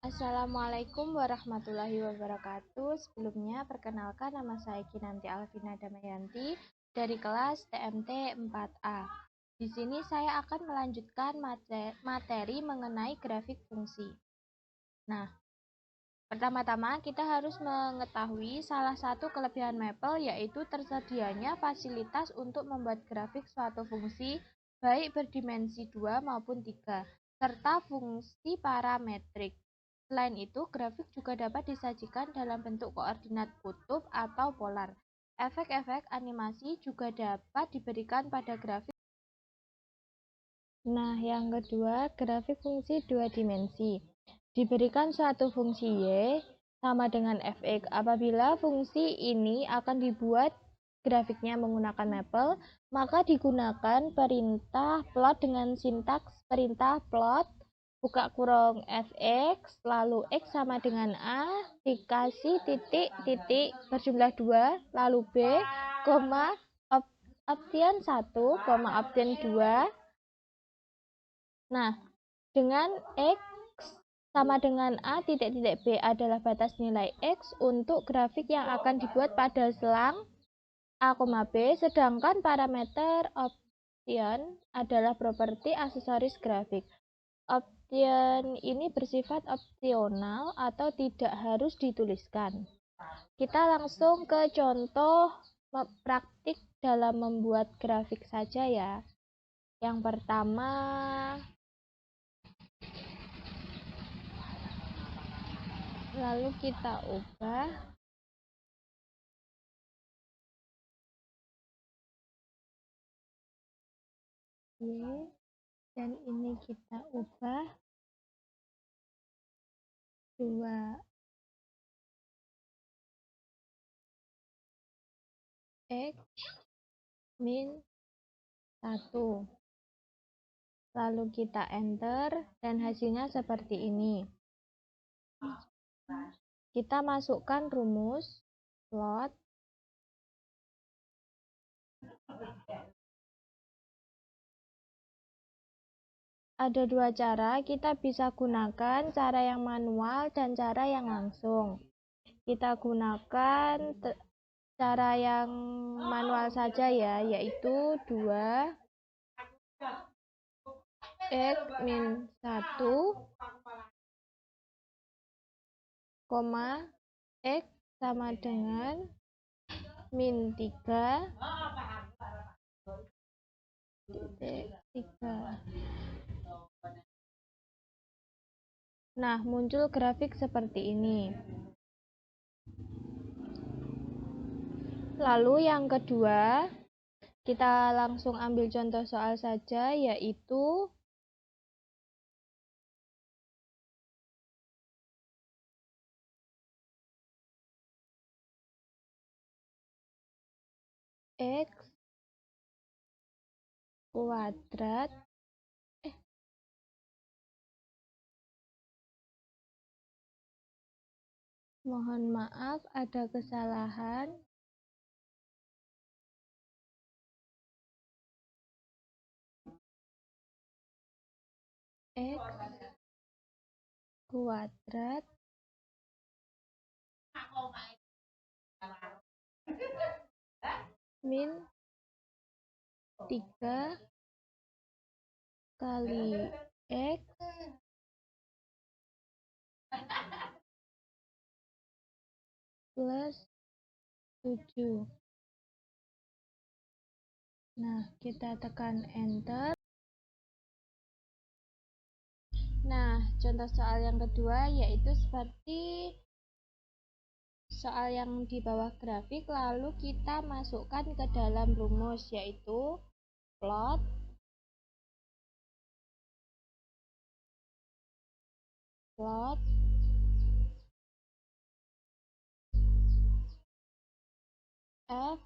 Assalamualaikum warahmatullahi wabarakatuh. Sebelumnya, perkenalkan nama saya Kinanti Alvina Damayanti dari kelas TMT 4A. Di sini saya akan melanjutkan materi mengenai grafik fungsi. Nah, pertama-tama kita harus mengetahui salah satu kelebihan Maple, yaitu tersedianya fasilitas untuk membuat grafik suatu fungsi baik berdimensi 2 maupun 3, serta fungsi parametrik. Selain itu, grafik juga dapat disajikan dalam bentuk koordinat kutub atau polar. Efek-efek animasi juga dapat diberikan pada grafik. Nah, yang kedua, grafik fungsi dua dimensi. Diberikan suatu fungsi Y sama dengan fx. Apabila fungsi ini akan dibuat grafiknya menggunakan Maple, maka digunakan perintah plot dengan sintaks perintah plot buka kurung fx, lalu x sama dengan a, dikasih titik berjumlah 2, lalu b, koma, option 1, option 2. Nah, dengan x sama dengan a titik b adalah batas nilai x untuk grafik yang akan dibuat pada selang a, b, sedangkan parameter option adalah properti aksesoris grafik. Option ini bersifat opsional atau tidak harus dituliskan. Kita langsung ke contoh praktik dalam membuat grafik saja ya. Yang pertama, lalu kita ubah Y, dan ini kita ubah 2 x min 1. Lalu kita enter dan hasilnya seperti ini. Kita masukkan rumus plot. Ada dua cara, kita bisa gunakan cara yang manual dan cara yang langsung. Kita gunakan cara yang manual saja ya, yaitu 2 x min 1, x sama dengan min 3, titik 3. Nah, muncul grafik seperti ini. Lalu yang kedua, kita langsung ambil contoh soal saja, yaitu x kuadrat mohon maaf ada kesalahan. X kuadrat min 3 kali X plus 7. Nah, kita tekan enter. Nah, contoh soal yang kedua yaitu seperti soal yang di bawah grafik, lalu kita masukkan ke dalam rumus, yaitu plot f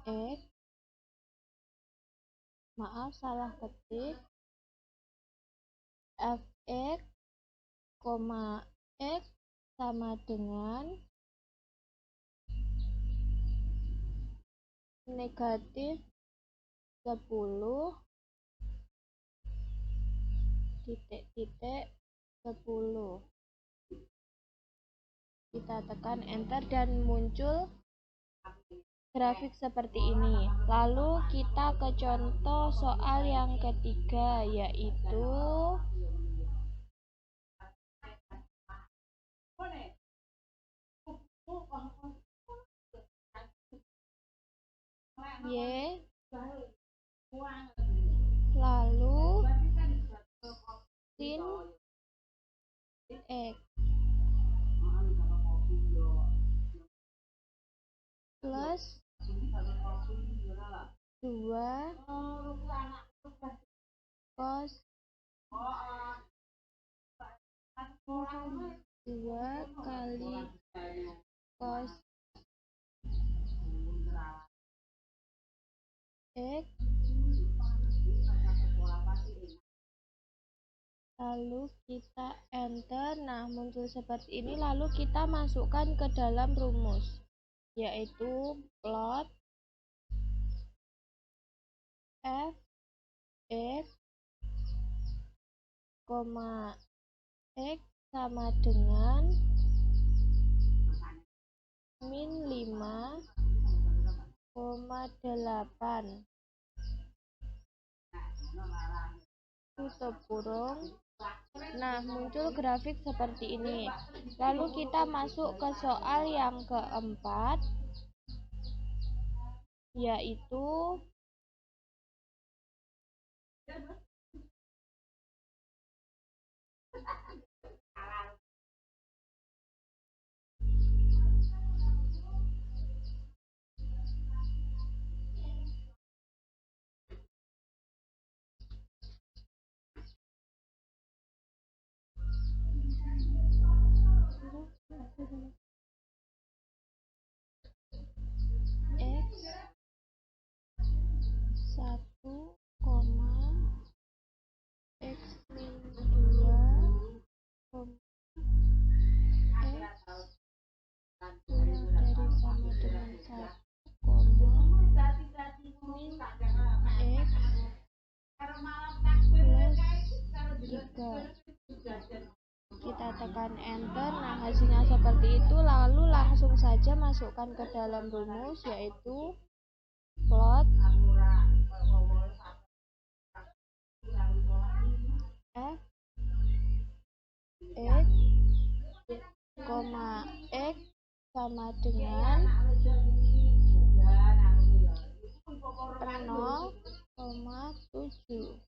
x, maaf salah ketik, fx, x sama dengan negatif 10 titik-titik 10. Kita tekan enter dan muncul grafik seperti ini. Lalu kita ke contoh soal yang ketiga, yaitu Y lalu sin X plus 2 cos 2 kali cos X, lalu kita enter. Nah, muncul seperti ini. Lalu kita masukkan ke dalam rumus, yaitu plot f x, x sama dengan min 5,8 tutup kurung. Nah, muncul grafik seperti ini. Lalu kita masuk ke soal yang keempat, yaitu X 1, X min 2, X kurang dari sama dengan 1, min X plus 3. Kita tekan enter. Nah, hasilnya seperti itu. Lalu langsung saja masukkan ke dalam rumus, yaitu plot f x, x sama dengan 0,7.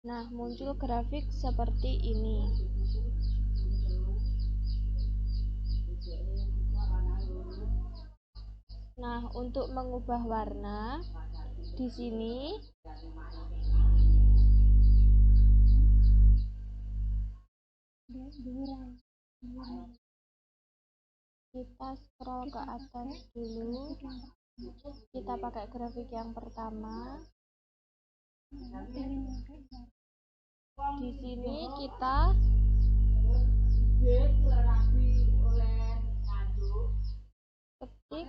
Nah, muncul grafik seperti ini. Nah, untuk mengubah warna di sini kita scroll ke atas dulu. Kita pakai grafik yang pertama. Di sini kita ketik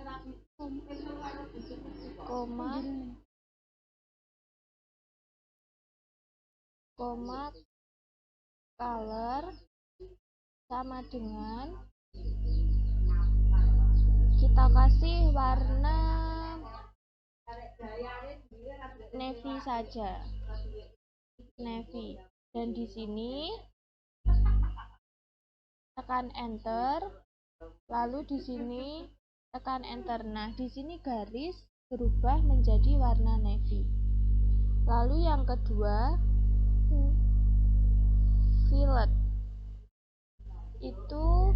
koma color sama dengan, kita kasih warna navy saja, navy. Dan di sini tekan enter. Lalu di sini tekan enter. Nah, di sini garis berubah menjadi warna navy. Lalu yang kedua, fillet. Itu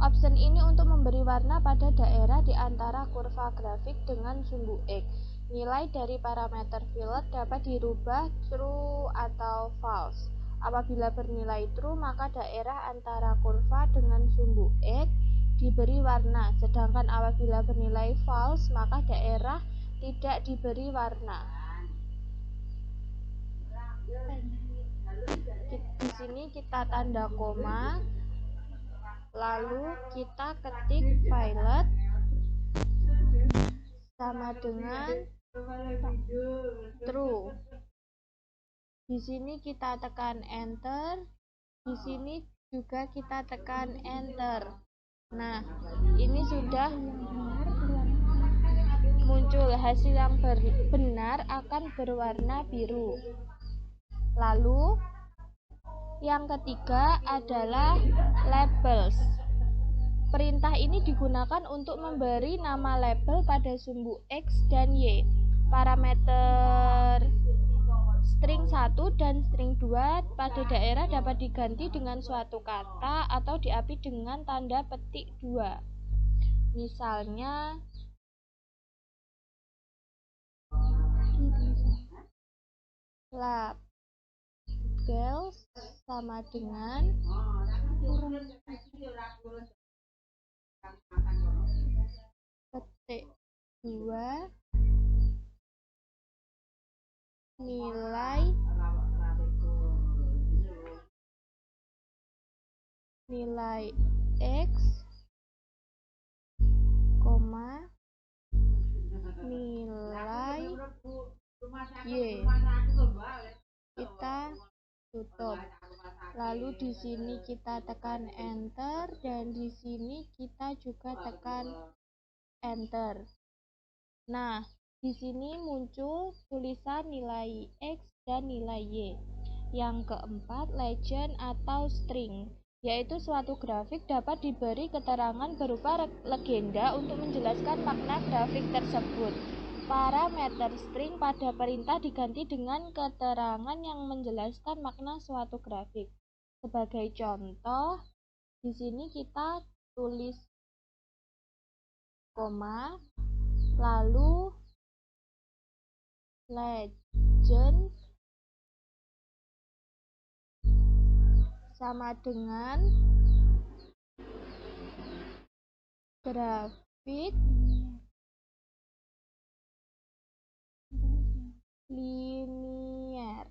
option ini untuk memberi warna pada daerah di antara kurva grafik dengan sumbu X. Nilai dari parameter fillet dapat dirubah true atau false. Apabila bernilai true, maka daerah antara kurva dengan sumbu X diberi warna, sedangkan apabila bernilai false, maka daerah tidak diberi warna. Di sini kita tanda koma, lalu kita ketik fillet sama dengan true. Di sini kita tekan enter, di sini juga kita tekan enter. Nah, ini sudah muncul hasil yang benar akan berwarna biru. Lalu yang ketiga adalah labels. Perintah ini digunakan untuk memberi nama label pada sumbu X dan Y. Parameter string 1 dan string 2 pada daerah dapat diganti dengan suatu kata atau diapi dengan tanda petik 2. Misalnya labels sama dengan petik 2 nilai X, nilai Y. Kita tutup. Lalu di sini kita tekan enter dan di sini kita juga tekan enter. Nah, di sini muncul tulisan nilai X dan nilai Y. Yang keempat, legend atau string, yaitu suatu grafik dapat diberi keterangan berupa legenda untuk menjelaskan makna grafik tersebut. Parameter string pada perintah diganti dengan keterangan yang menjelaskan makna suatu grafik. Sebagai contoh, di sini kita tulis koma, lalu legend sama dengan grafik linear.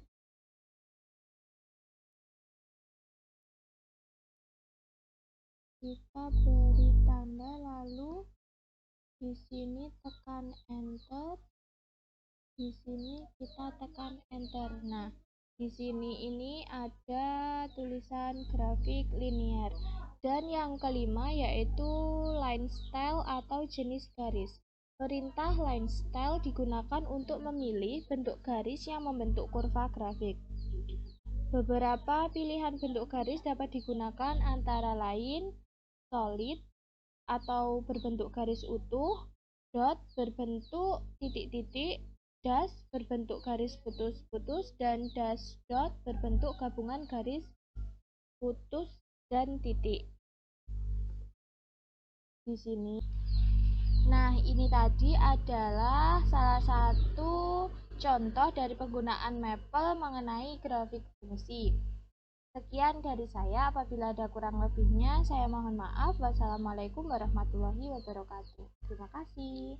Kita beri tanda lalu di sini tekan enter, di sini kita tekan enter. Nah, di sini ini ada tulisan grafik linear. Dan yang kelima yaitu line style atau jenis garis. Perintah line style digunakan untuk memilih bentuk garis yang membentuk kurva grafik. Beberapa pilihan bentuk garis dapat digunakan antara lain solid atau berbentuk garis utuh, dot berbentuk titik-titik, dash berbentuk garis putus-putus, dan dash dot berbentuk gabungan garis putus dan titik. Di sini. Nah, ini tadi adalah salah satu contoh dari penggunaan Maple mengenai grafik fungsi. Sekian dari saya, apabila ada kurang lebihnya saya mohon maaf. Wassalamualaikum warahmatullahi wabarakatuh. Terima kasih.